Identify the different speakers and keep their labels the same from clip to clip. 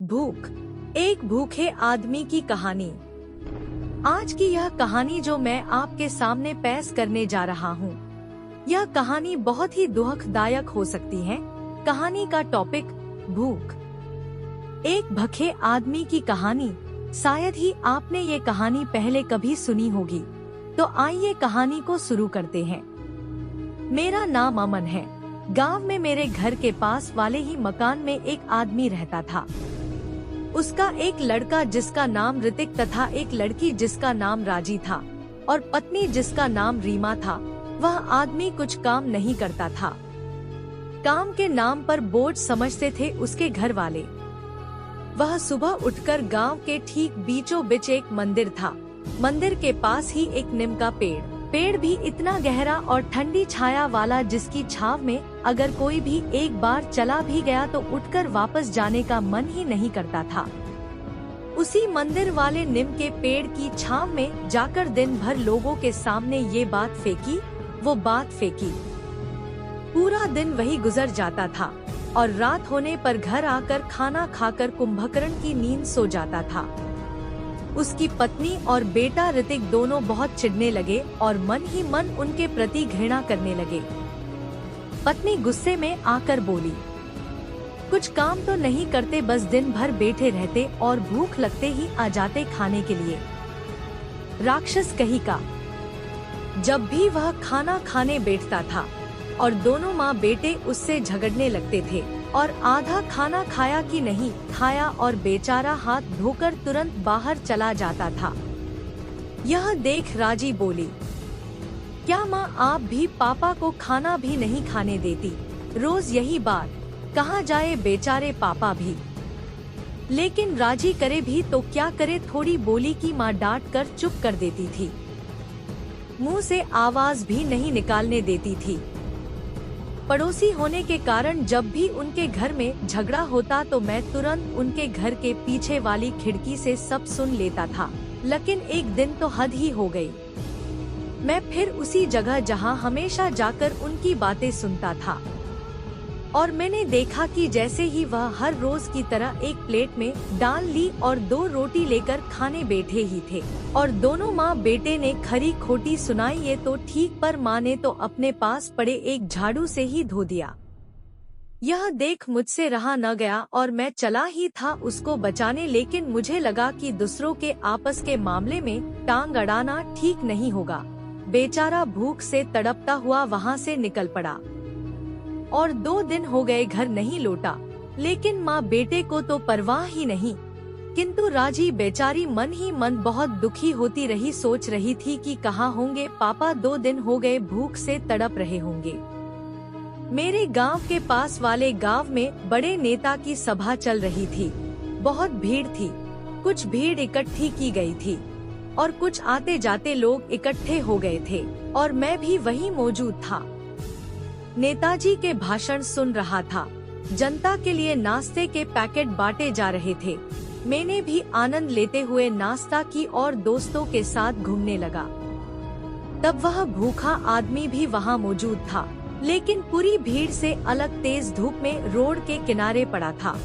Speaker 1: भूख, एक भूखे आदमी की कहानी। आज की यह कहानी जो मैं आपके सामने पेश करने जा रहा हूँ, यह कहानी बहुत ही दुखदायक हो सकती है। कहानी का टॉपिक भूख। एक भूखे आदमी की कहानी। शायद ही आपने ये कहानी पहले कभी सुनी होगी। तो आइए कहानी को शुरू करते हैं। मेरा नाम अमन है। गांव में मेरे घर के पास वाले ही मकान में एक आदमी रहता था। उसका एक लड़का जिसका नाम ऋतिक तथा एक लड़की जिसका नाम राजी था और पत्नी जिसका नाम रीमा था। वह आदमी कुछ काम नहीं करता था। काम के नाम पर बोझ समझते थे उसके घर वाले। वह सुबह उठकर गांव के ठीक बीचों बीच एक मंदिर था। मंदिर के पास ही एक नीम का पेड़ भी इतना गहरा और ठंडी छाया वाला जिसकी छाव में अगर कोई भी एक बार चला भी गया तो उठकर वापस जाने का मन ही नहीं करता था। उसी मंदिर वाले नीम के पेड़ की छाव में जाकर दिन भर लोगों के सामने ये बात फेंकी, वो बात फेंकी। पूरा दिन वही गुजर जाता था और रात होने पर घर आकर खाना खाकर कुंभकर्ण की नींद सो जाता था। उसकी पत्नी और बेटा ऋतिक दोनों बहुत चिढ़ने लगे और मन ही मन उनके प्रति घृणा करने लगे। पत्नी गुस्से में आकर बोली, कुछ काम तो नहीं करते, बस दिन भर बैठे रहते और भूख लगते ही आ जाते खाने के लिए। राक्षस कहीं का। जब भी वह खाना खाने बैठता था और दोनों माँ बेटे उससे झगड़ने लगते थे और आधा खाना खाया कि नहीं खाया और बेचारा हाथ धोकर तुरंत बाहर चला जाता था। यह देख राजी बोली, क्या माँ आप भी पापा को खाना भी नहीं खाने देती? रोज यही बात, कहाँ जाए बेचारे पापा भी। लेकिन राजी करे भी तो क्या करे, थोड़ी बोली की माँ डांट कर चुप कर देती थी। मुंह से आवाज भी नहीं निकालने देती थी। पड़ोसी होने के कारण जब भी उनके घर में झगड़ा होता तो मैं तुरंत उनके घर के पीछे वाली खिड़की से सब सुन लेता था। लेकिन एक दिन तो हद ही हो गई। मैं फिर उसी जगह जहां हमेशा जाकर उनकी बातें सुनता था और मैंने देखा कि जैसे ही वह हर रोज की तरह एक प्लेट में दाल ली और 2 रोटी लेकर खाने बैठे ही थे और दोनों माँ बेटे ने खरी खोटी सुनाई ये तो ठीक, पर माँ ने तो अपने पास पड़े एक झाड़ू से ही धो दिया। यह देख मुझसे रहा न गया और मैं चला ही था उसको बचाने, लेकिन मुझे लगा कि दूसरों के आपस के मामले में टांग अड़ाना ठीक नहीं होगा। बेचारा भूख से तड़पता हुआ वहाँ से निकल पड़ा और 2 दिन हो गए घर नहीं लौटा। लेकिन माँ बेटे को तो परवाह ही नहीं, किंतु राजी बेचारी मन ही मन बहुत दुखी होती रही। सोच रही थी कि कहाँ होंगे पापा, 2 दिन हो गए भूख से तड़प रहे होंगे। मेरे गांव के पास वाले गांव में बड़े नेता की सभा चल रही थी। बहुत भीड़ थी। कुछ भीड़ इकट्ठी की गई थी और कुछ आते जाते लोग इकट्ठे हो गए थे और मैं भी वहीं मौजूद था। नेताजी के भाषण सुन रहा था। जनता के लिए नाश्ते के पैकेट बांटे जा रहे थे। मैंने भी आनंद लेते हुए नाश्ता की और दोस्तों के साथ घूमने लगा। तब वह भूखा आदमी भी वहाँ मौजूद था, लेकिन पूरी भीड़ से अलग तेज धूप में रोड के किनारे पड़ा था।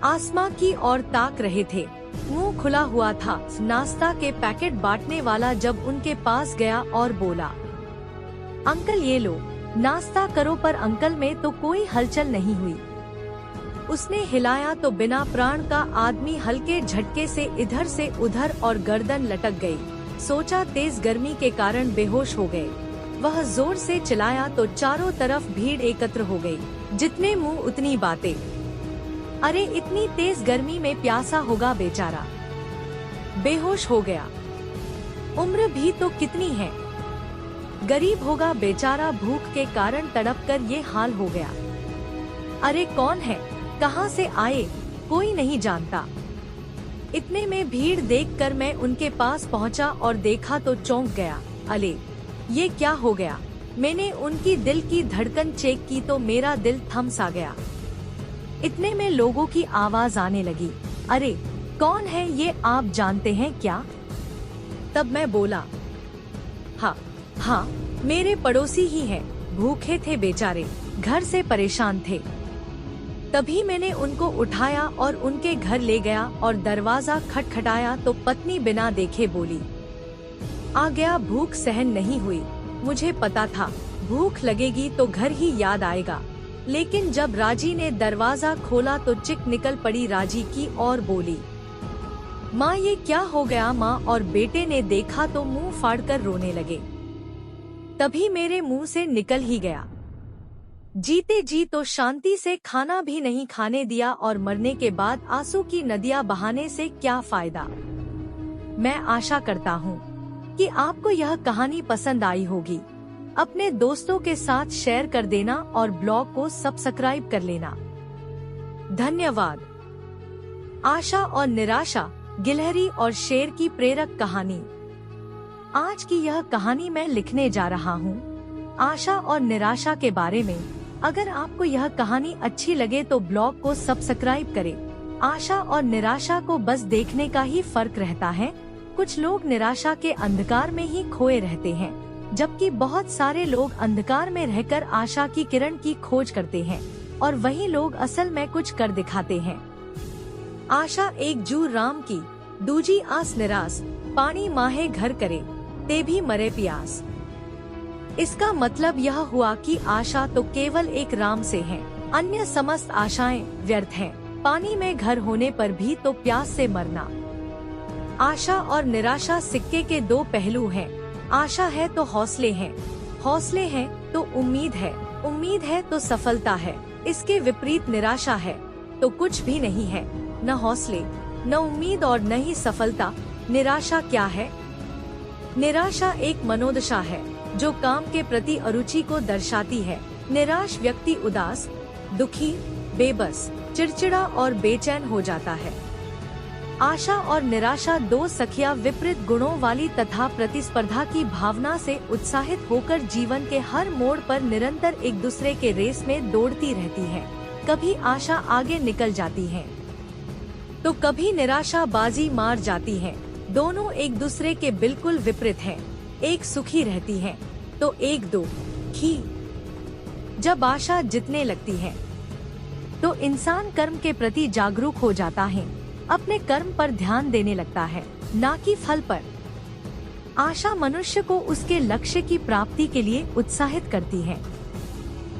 Speaker 1: आसमां की ओर ताक रहे थे, मुंह खुला हुआ था। नाश्ता के पैकेट बांटने वाला जब उनके पास गया और बोला, अंकल ये लो, नाश्ता करो। पर अंकल में तो कोई हलचल नहीं हुई। उसने हिलाया तो बिना प्राण का आदमी हल्के झटके से इधर से उधर और गर्दन लटक गई। सोचा तेज गर्मी के कारण बेहोश हो गए। वह जोर से चिल्लाया तो चारों तरफ भीड़ एकत्र हो गई। जितने मुंह उतनी बातें। अरे इतनी तेज गर्मी में प्यासा होगा बेचारा, बेहोश हो गया। उम्र भी तो कितनी है, गरीब होगा बेचारा, भूख के कारण तड़पकर ये हाल हो गया। अरे कौन है, कहाँ से आए, कोई नहीं जानता। इतने में भीड़ देखकर मैं उनके पास पहुँचा और देखा तो चौंक गया। अले ये क्या हो गया? मैंने उनकी दिल की धड़कन चेक की तो मेरा दिल थम सा गया। इतने में लोगों की आवाज आने लगी, अरे कौन है ये, आप जानते हैं क्या? तब मैं बोला, हाँ मेरे पड़ोसी ही हैं, भूखे थे बेचारे, घर से परेशान थे। तभी मैंने उनको उठाया और उनके घर ले गया और दरवाजा खटखटाया तो पत्नी बिना देखे बोली, आ गया। भूख सहन नहीं हुई। मुझे पता था भूख लगेगी तो घर ही याद आएगा, लेकिन जब राजी ने दरवाजा खोला तो चिक निकल पड़ी राजी की और बोली, माँ ये क्या हो गया माँ। और बेटे ने देखा तो मुंह फाड़कर रोने लगे। तभी मेरे मुंह से निकल ही गया, जीते जी तो शांति से खाना भी नहीं खाने दिया और मरने के बाद आंसू की नदियां बहाने से क्या फायदा। मैं आशा करता हूँ कि आपको यह कहानी पसंद आई होगी। अपने दोस्तों के साथ शेयर कर देना और ब्लॉग को सब्सक्राइब कर लेना। धन्यवाद। आशा और निराशा, गिलहरी और शेर की प्रेरक कहानी। आज की यह कहानी मैं लिखने जा रहा हूँ आशा और निराशा के बारे में। अगर आपको यह कहानी अच्छी लगे तो ब्लॉग को सब्सक्राइब करें। आशा और निराशा को बस देखने का ही फर्क रहता है। कुछ लोग निराशा के अंधकार में ही खोए रहते हैं, जबकि बहुत सारे लोग अंधकार में रहकर आशा की किरण की खोज करते हैं और वही लोग असल में कुछ कर दिखाते हैं। आशा एक जू राम की, दूजी आस निराश, पानी माहे घर करे, ते भी मरे प्यास। इसका मतलब यह हुआ कि आशा तो केवल एक राम से है, अन्य समस्त आशाएं व्यर्थ हैं। पानी में घर होने पर भी तो प्यास से मरना। आशा और निराशा सिक्के के दो पहलू हैं। आशा है तो हौसले हैं, हौसले हैं तो उम्मीद है तो सफलता है। इसके विपरीत निराशा है तो कुछ भी नहीं है, न हौसले, न उम्मीद और न ही सफलता। निराशा क्या है? निराशा एक मनोदशा है जो काम के प्रति अरुचि को दर्शाती है। निराश व्यक्ति उदास, दुखी, बेबस, चिड़चिड़ा और बेचैन हो जाता है। आशा और निराशा दो सखियां विपरीत गुणों वाली तथा प्रतिस्पर्धा की भावना से उत्साहित होकर जीवन के हर मोड़ पर निरंतर एक दूसरे के रेस में दौड़ती रहती हैं। कभी आशा आगे निकल जाती है तो कभी निराशा बाजी मार जाती है। दोनों एक दूसरे के बिल्कुल विपरीत हैं। एक सुखी रहती है तो एक दुखी। जब आशा जितने लगती है तो इंसान कर्म के प्रति जागरूक हो जाता है, अपने कर्म पर ध्यान देने लगता है, न कि फल पर। आशा मनुष्य को उसके लक्ष्य की प्राप्ति के लिए उत्साहित करती है।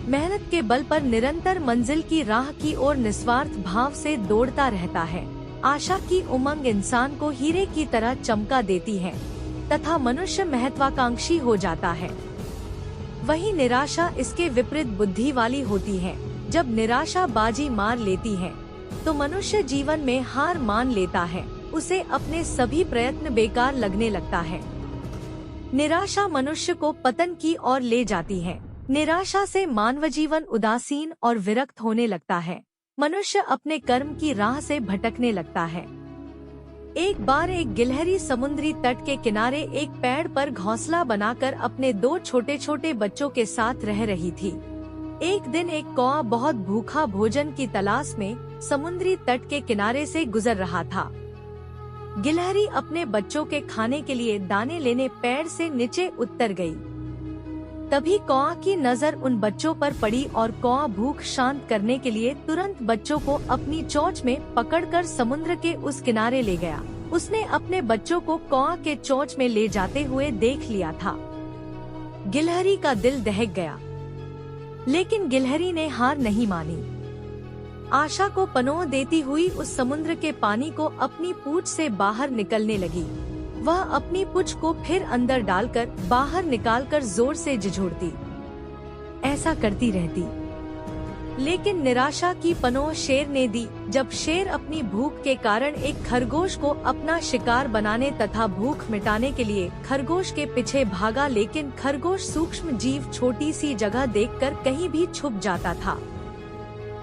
Speaker 1: मेहनत के बल पर निरंतर मंजिल की राह की ओर निस्वार्थ भाव से दौड़ता रहता है। आशा की उमंग इंसान को हीरे की तरह चमका देती है तथा मनुष्य महत्वाकांक्षी हो जाता है। वही निराशा इसके विपरीत बुद्धि वाली होती है। जब निराशा बाजी मार लेती है तो मनुष्य जीवन में हार मान लेता है, उसे अपने सभी प्रयत्न बेकार लगने लगता है। निराशा मनुष्य को पतन की ओर ले जाती है। निराशा से मानव जीवन उदासीन और विरक्त होने लगता है। मनुष्य अपने कर्म की राह से भटकने लगता है। एक बार एक गिलहरी समुद्री तट के किनारे एक पेड़ पर घोंसला बनाकर अपने दो छोटे छोटे बच्चों के साथ रह रही थी। एक दिन एक कौवा बहुत भूखा भोजन की तलाश में समुद्री तट के किनारे से गुजर रहा था। गिलहरी अपने बच्चों के खाने के लिए दाने लेने पेड़ से नीचे उतर गई। तभी कौवा की नजर उन बच्चों पर पड़ी और कौवा भूख शांत करने के लिए तुरंत बच्चों को अपनी चोंच में पकड़कर समुद्र के उस किनारे ले गया। उसने अपने बच्चों को कौवा के चोंच में ले जाते हुए देख लिया था। गिलहरी का दिल दहक गया, लेकिन गिलहरी ने हार नहीं मानी। आशा को पनाह देती हुई उस समुद्र के पानी को अपनी पूंछ से बाहर निकलने लगी। वह अपनी पूंछ को फिर अंदर डालकर बाहर निकालकर जोर से झिझोड़ती, ऐसा करती रहती। लेकिन निराशा की पनाह शेर ने दी। जब शेर अपनी भूख के कारण एक खरगोश को अपना शिकार बनाने तथा भूख मिटाने के लिए खरगोश के पीछे भागा, लेकिन खरगोश सूक्ष्म जीव छोटी सी जगह देखकर कहीं भी छुप जाता था।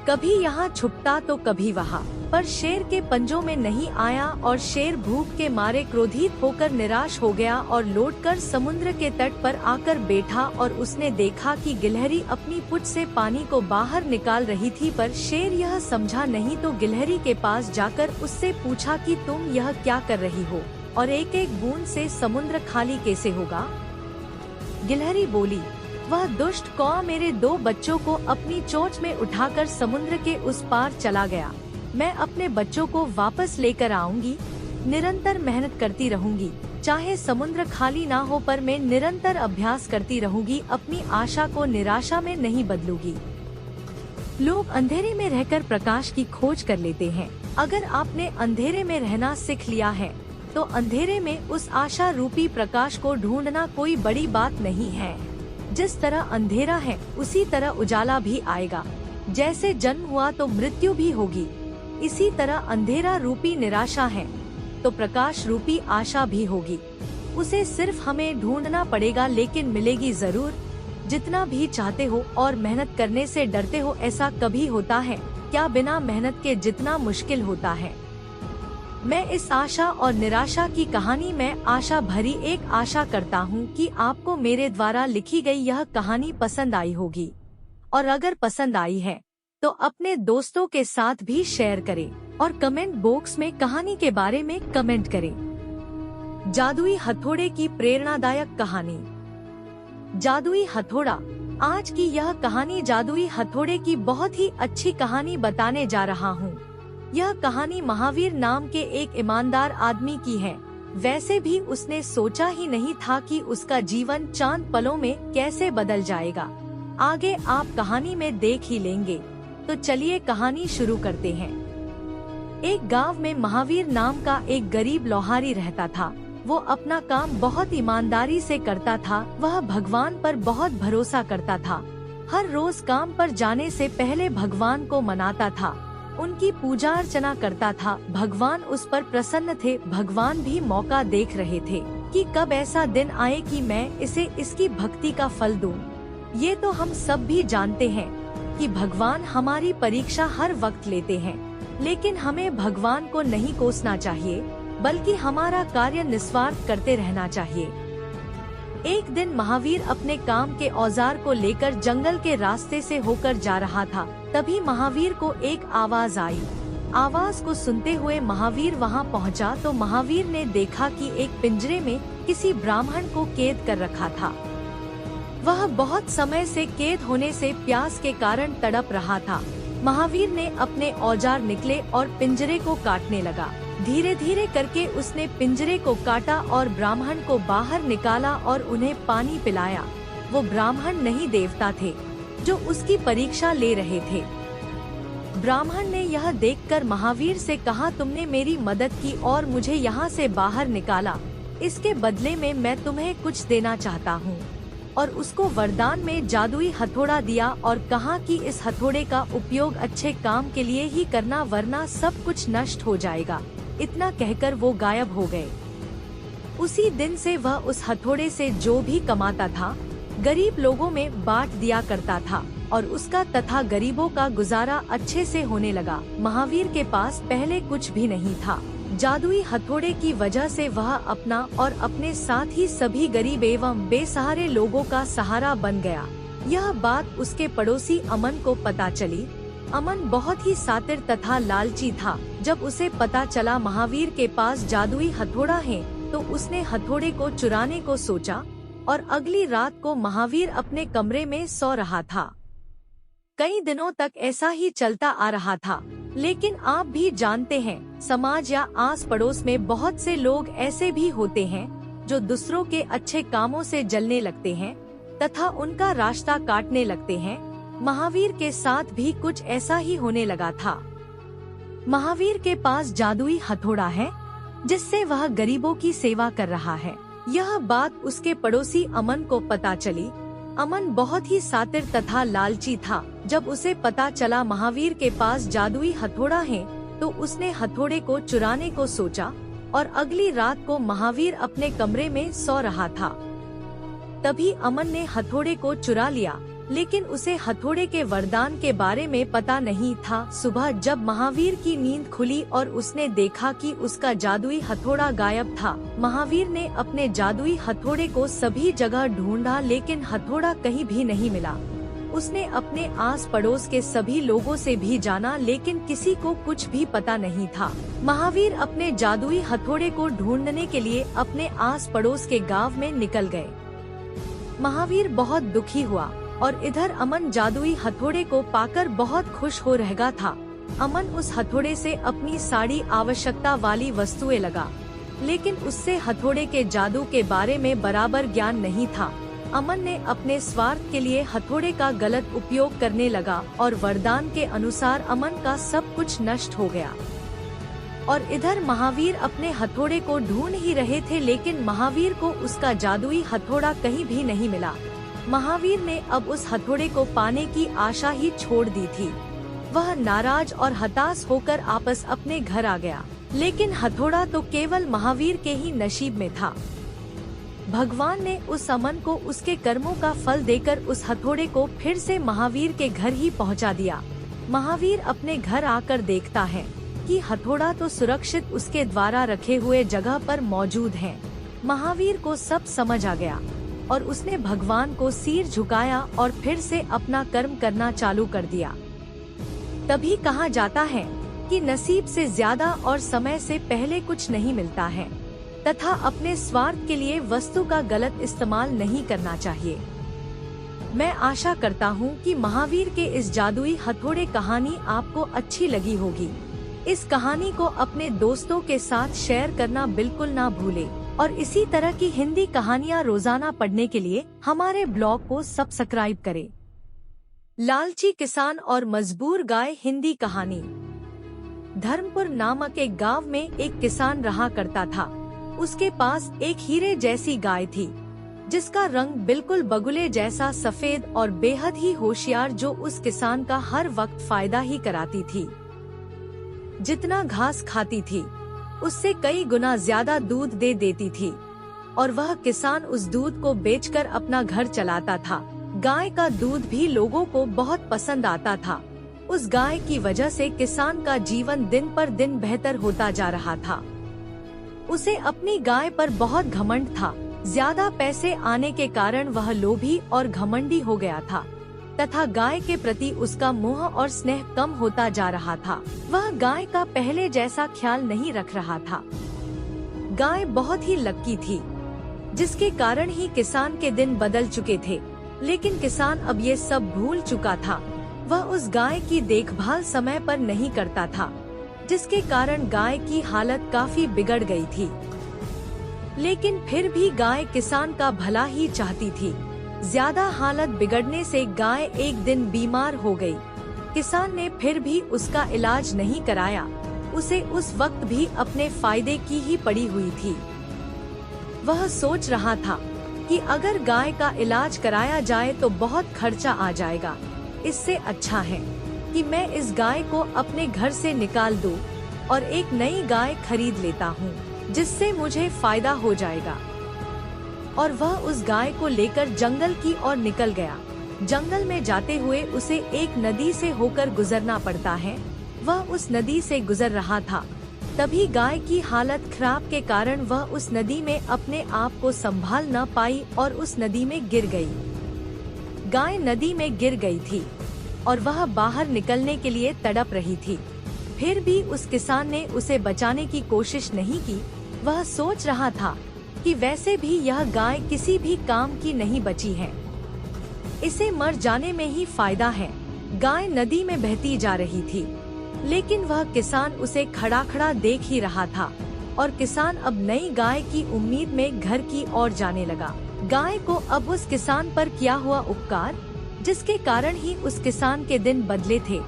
Speaker 1: कभी यहाँ छुपता तो कभी वहाँ, पर शेर के पंजों में नहीं आया और शेर भूख के मारे क्रोधित होकर निराश हो गया और लौटकर समुद्र के तट पर आकर बैठा और उसने देखा कि गिलहरी अपनी पूंछ से पानी को बाहर निकाल रही थी। पर शेर यह समझा नहीं तो गिलहरी के पास जाकर उससे पूछा कि तुम यह क्या कर रही हो और एक एक बूंद से समुद्र खाली कैसे होगा? गिलहरी बोली, वह दुष्ट कौआ मेरे 2 बच्चों को अपनी चोंच में उठाकर समुद्र के उस पार चला गया। मैं अपने बच्चों को वापस लेकर आऊंगी, निरंतर मेहनत करती रहूंगी, चाहे समुद्र खाली ना हो, पर मैं निरंतर अभ्यास करती रहूंगी, अपनी आशा को निराशा में नहीं बदलूंगी। लोग अंधेरे में रहकर प्रकाश की खोज कर लेते हैं। अगर आपने अंधेरे में रहना सीख लिया है तो अंधेरे में उस आशा रूपी प्रकाश को ढूंढना कोई बड़ी बात नहीं है। जिस तरह अंधेरा है उसी तरह उजाला भी आएगा। जैसे जन्म हुआ तो मृत्यु भी होगी, इसी तरह अंधेरा रूपी निराशा है तो प्रकाश रूपी आशा भी होगी। उसे सिर्फ हमें ढूंढना पड़ेगा, लेकिन मिलेगी जरूर। जितना भी चाहते हो और मेहनत करने से डरते हो, ऐसा कभी होता है क्या? बिना मेहनत के जितना मुश्किल होता है। मैं इस आशा और निराशा की कहानी में आशा भरी एक आशा करता हूँ कि आपको मेरे द्वारा लिखी गई यह कहानी पसंद आई होगी, और अगर पसंद आई है तो अपने दोस्तों के साथ भी शेयर करें और कमेंट बॉक्स में कहानी के बारे में कमेंट करें। जादुई हथौड़े की प्रेरणादायक कहानी। जादुई हथौड़ा। आज की यह कहानी जादुई हथौड़े की बहुत ही अच्छी कहानी बताने जा रहा हूँ। यह कहानी महावीर नाम के एक ईमानदार आदमी की है। वैसे भी उसने सोचा ही नहीं था कि उसका जीवन चंद पलों में कैसे बदल जाएगा। आगे आप कहानी में देख ही लेंगे। तो चलिए कहानी शुरू करते हैं। एक गांव में महावीर नाम का एक गरीब लोहारी रहता था। वो अपना काम बहुत ईमानदारी से करता था। वह भगवान पर बहुत भरोसा करता था। हर रोज काम पर जाने से पहले भगवान को मनाता था, उनकी पूजा अर्चना करता था। भगवान उस पर प्रसन्न थे। भगवान भी मौका देख रहे थे कि कब ऐसा दिन आए कि मैं इसे इसकी भक्ति का फल दूं। ये तो हम सब भी जानते हैं कि भगवान हमारी परीक्षा हर वक्त लेते हैं, लेकिन हमें भगवान को नहीं कोसना चाहिए, बल्कि हमारा कार्य निस्वार्थ करते रहना चाहिए। एक दिन महावीर अपने काम के औजार को लेकर जंगल के रास्ते से होकर जा रहा था। तभी महावीर को एक आवाज आई। आवाज को सुनते हुए महावीर वहां पहुंचा तो महावीर ने देखा कि एक पिंजरे में किसी ब्राह्मण को कैद कर रखा था। वह बहुत समय से कैद होने से प्यास के कारण तड़प रहा था। महावीर ने अपने औजार निकले और पिंजरे को काटने लगा। धीरे धीरे करके उसने पिंजरे को काटा और ब्राह्मण को बाहर निकाला और उन्हें पानी पिलाया। वो ब्राह्मण नहीं देवता थे जो उसकी परीक्षा ले रहे थे। ब्राह्मण ने यह देखकर महावीर से कहा, तुमने मेरी मदद की और मुझे यहाँ से बाहर निकाला, इसके बदले में मैं तुम्हें कुछ देना चाहता हूँ। और उसको वरदान में जादुई हथौड़ा दिया और कहा कि इस हथौड़े का उपयोग अच्छे काम के लिए ही करना, वरना सब कुछ नष्ट हो जाएगा। इतना कहकर वो गायब हो गए। उसी दिन से वह उस हथौड़े से जो भी कमाता था गरीब लोगों में बांट दिया करता था और उसका तथा गरीबों का गुजारा अच्छे से होने लगा। महावीर के पास पहले कुछ भी नहीं था। जादुई हथौड़े की वजह से वह अपना और अपने साथ ही सभी गरीब एवं बेसहारे लोगों का सहारा बन गया। यह बात उसके पड़ोसी अमन को पता चली। अमन बहुत ही सातिर तथा लालची था। जब उसे पता चला महावीर के पास जादुई हथौड़ा है तो उसने हथौड़े को चुराने को सोचा और अगली रात को महावीर अपने कमरे में सो रहा था। कई दिनों तक ऐसा ही चलता आ रहा था। लेकिन आप भी जानते हैं, समाज या आस पड़ोस में बहुत से लोग ऐसे भी होते हैं जो दूसरों के अच्छे कामों से जलने लगते हैं तथा उनका रास्ता काटने लगते हैं। महावीर के साथ भी कुछ ऐसा ही होने लगा था। महावीर के पास जादुई हथौड़ा है जिससे वह गरीबों की सेवा कर रहा है। यह बात उसके पड़ोसी अमन को पता चली। अमन बहुत ही सातिर तथा लालची था। जब उसे पता चला महावीर के पास जादुई हथौड़ा है तो उसने हथौड़े को चुराने को सोचा और अगली रात को महावीर अपने कमरे में सो रहा था। तभी अमन ने हथौड़े को चुरा लिया, लेकिन उसे हथौड़े के वरदान के बारे में पता नहीं था। सुबह जब महावीर की नींद खुली और उसने देखा कि उसका जादुई हथौड़ा गायब था, महावीर ने अपने जादुई हथौड़े को सभी जगह ढूंढा, लेकिन हथौड़ा कहीं भी नहीं मिला। उसने अपने आस पड़ोस के सभी लोगों से भी जाना, लेकिन किसी को कुछ भी पता नहीं था। महावीर अपने जादुई हथौड़े को ढूंढने के लिए अपने आस पड़ोस के गांव में निकल गए। महावीर बहुत दुखी हुआ और इधर अमन जादुई हथौड़े को पाकर बहुत खुश हो रहा था। अमन उस हथौड़े से अपनी सारी आवश्यकता वाली वस्तुएं लगा, लेकिन उससे हथौड़े के जादू के बारे में बराबर ज्ञान नहीं था। अमन ने अपने स्वार्थ के लिए हथौड़े का गलत उपयोग करने लगा और वरदान के अनुसार अमन का सब कुछ नष्ट हो गया। और इधर महावीर अपने हथौड़े को ढूंढ ही रहे थे, लेकिन महावीर को उसका जादुई हथौड़ा कहीं भी नहीं मिला। महावीर ने अब उस हथौड़े को पाने की आशा ही छोड़ दी थी। वह नाराज और हताश होकर आपस अपने घर आ गया, लेकिन हथौड़ा तो केवल महावीर के ही नसीब में था। भगवान ने उस अमन को उसके कर्मों का फल देकर उस हथौड़े को फिर से महावीर के घर ही पहुंचा दिया। महावीर अपने घर आकर देखता है कि हथौड़ा तो सुरक्षित उसके द्वारा रखे हुए जगह पर मौजूद है। महावीर को सब समझ आ गया और उसने भगवान को सिर झुकाया और फिर से अपना कर्म करना चालू कर दिया। तभी कहा जाता है कि नसीब से ज्यादा और समय से पहले कुछ नहीं मिलता है, तथा अपने स्वार्थ के लिए वस्तु का गलत इस्तेमाल नहीं करना चाहिए। मैं आशा करता हूँ कि महावीर के इस जादुई हथौड़े कहानी आपको अच्छी लगी होगी। इस कहानी को अपने दोस्तों के साथ शेयर करना बिल्कुल ना भूले और इसी तरह की हिंदी कहानियाँ रोजाना पढ़ने के लिए हमारे ब्लॉग को सब्सक्राइब करें। लालची किसान और मजबूर गाय हिंदी कहानी। धर्मपुर नामक एक गांव में एक किसान रहा करता था। उसके पास एक हीरे जैसी गाय थी, जिसका रंग बिल्कुल बगुले जैसा सफेद और बेहद ही होशियार, जो उस किसान का हर वक्त फायदा ही कराती थी। जितना घास खाती थी उससे कई गुना ज्यादा दूध दे देती थी और वह किसान उस दूध को बेचकर अपना घर चलाता था। गाय का दूध भी लोगों को बहुत पसंद आता था। उस गाय की वजह से किसान का जीवन दिन पर दिन बेहतर होता जा रहा था। उसे अपनी गाय पर बहुत घमंड था। ज्यादा पैसे आने के कारण वह लोभी और घमंडी हो गया था तथा गाय के प्रति उसका मोह और स्नेह कम होता जा रहा था। वह गाय का पहले जैसा ख्याल नहीं रख रहा था। गाय बहुत ही लक्की थी, जिसके कारण ही किसान के दिन बदल चुके थे, लेकिन किसान अब ये सब भूल चुका था। वह उस गाय की देखभाल समय पर नहीं करता था, जिसके कारण गाय की हालत काफी बिगड़ गई थी। लेकिन फिर भी गाय किसान का भला ही चाहती थी। ज्यादा हालत बिगड़ने से गाय एक दिन बीमार हो गई। किसान ने फिर भी उसका इलाज नहीं कराया। उसे उस वक्त भी अपने फायदे की ही पड़ी हुई थी। वह सोच रहा था कि अगर गाय का इलाज कराया जाए तो बहुत खर्चा आ जाएगा। इससे अच्छा है कि मैं इस गाय को अपने घर से निकाल दूं और एक नई गाय खरीद लेता हूँ, जिससे मुझे फायदा हो जाएगा। और वह उस गाय को लेकर जंगल की ओर निकल गया। जंगल में जाते हुए उसे एक नदी से होकर गुजरना पड़ता है। वह उस नदी से गुजर रहा था, तभी गाय की हालत खराब के कारण वह उस नदी में अपने आप को संभाल न पाई और उस नदी में गिर गई। गाय नदी में गिर गई थी और वह बाहर निकलने के लिए तड़प रही थी। फिर भी उस किसान ने उसे बचाने की कोशिश नहीं की। वह सोच रहा था कि वैसे भी यह गाय किसी भी काम की नहीं बची है, इसे मर जाने में ही फायदा है। गाय नदी में बहती जा रही थी, लेकिन वह किसान उसे खड़ा खड़ा देख ही रहा था और किसान अब नई गाय की उम्मीद में घर की ओर जाने लगा। गाय को अब उस किसान पर किया हुआ उपकार, जिसके कारण ही उस किसान के दिन बदले थे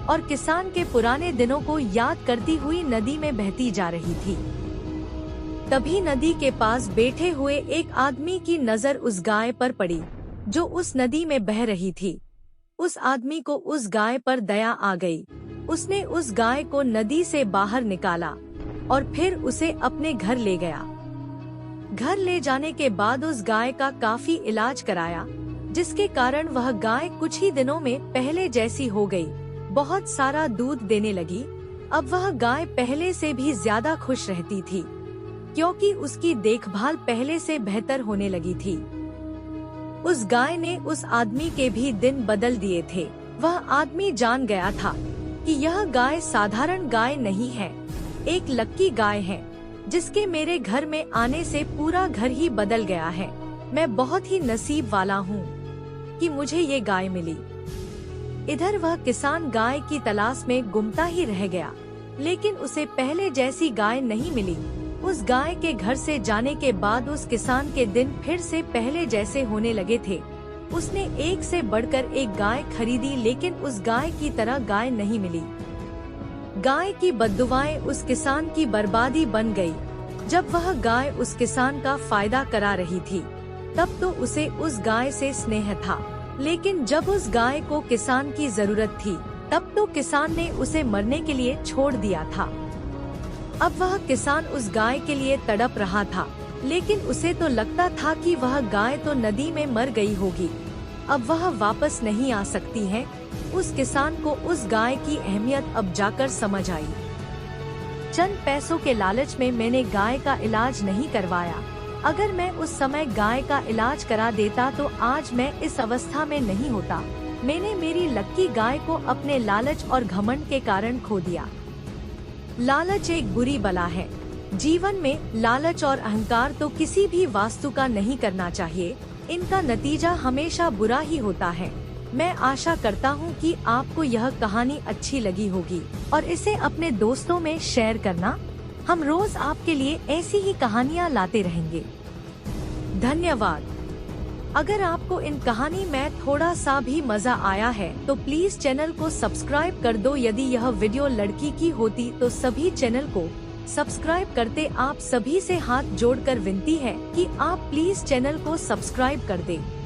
Speaker 1: और किसान के पुराने दिनों को याद करती हुई नदी में बहती जा रही थी। तभी नदी के पास बैठे हुए एक आदमी की नजर उस गाय पर पड़ी, जो उस नदी में बह रही थी। उस आदमी को उस गाय पर दया आ गई। उसने उस गाय को नदी से बाहर निकाला और फिर उसे अपने घर ले गया। घर ले जाने के बाद उस गाय का काफी इलाज कराया, जिसके कारण वह गाय कुछ ही दिनों में पहले जैसी हो गई। बहुत सारा दूध देने लगी। अब वह गाय पहले से भी ज्यादा खुश रहती थी, क्योंकि उसकी देखभाल पहले से बेहतर होने लगी थी। उस गाय ने उस आदमी के भी दिन बदल दिए थे। वह आदमी जान गया था कि यह गाय साधारण गाय नहीं है, एक लक्की गाय है, जिसके मेरे घर में आने से पूरा घर ही बदल गया है। मैं बहुत ही नसीब वाला हूँ कि मुझे ये गाय मिली। इधर वह किसान गाय की तलाश में गुमता ही रह गया, लेकिन उसे पहले जैसी गाय नहीं मिली। उस गाय के घर से जाने के बाद उस किसान के दिन फिर से पहले जैसे होने लगे थे। उसने एक से बढ़कर एक गाय खरीदी, लेकिन उस गाय की तरह गाय नहीं मिली। गाय की बद्दुआएं उस किसान की बर्बादी बन गई। जब वह गाय उस किसान का फायदा करा रही थी, तब तो उसे उस गाय से स्नेह था, लेकिन जब उस गाय को किसान की जरूरत थी, तब तो किसान ने उसे मरने के लिए छोड़ दिया था। अब वह किसान उस गाय के लिए तड़प रहा था, लेकिन उसे तो लगता था कि वह गाय तो नदी में मर गई होगी, अब वह वापस नहीं आ सकती है। उस किसान को उस गाय की अहमियत अब जाकर समझ आई। चंद पैसों के लालच में मैंने गाय का इलाज नहीं करवाया। अगर मैं उस समय गाय का इलाज करा देता तो आज मैं इस अवस्था में नहीं होता। मैंने मेरी लक्की गाय को अपने लालच और घमंड के कारण खो दिया। लालच एक बुरी बला है। जीवन में लालच और अहंकार तो किसी भी वास्तु का नहीं करना चाहिए। इनका नतीजा हमेशा बुरा ही होता है। मैं आशा करता हूँ कि आपको यह कहानी अच्छी लगी होगी और इसे अपने दोस्तों में शेयर करना। हम रोज आपके लिए ऐसी ही कहानियाँ लाते रहेंगे। धन्यवाद। अगर आपको इन कहानी में थोड़ा सा भी मजा आया है तो प्लीज चैनल को सब्सक्राइब कर दो। यदि यह वीडियो लड़की की होती तो सभी चैनल को सब्सक्राइब करते। आप सभी से हाथ जोड़कर विनती है कि आप प्लीज चैनल को सब्सक्राइब कर दें।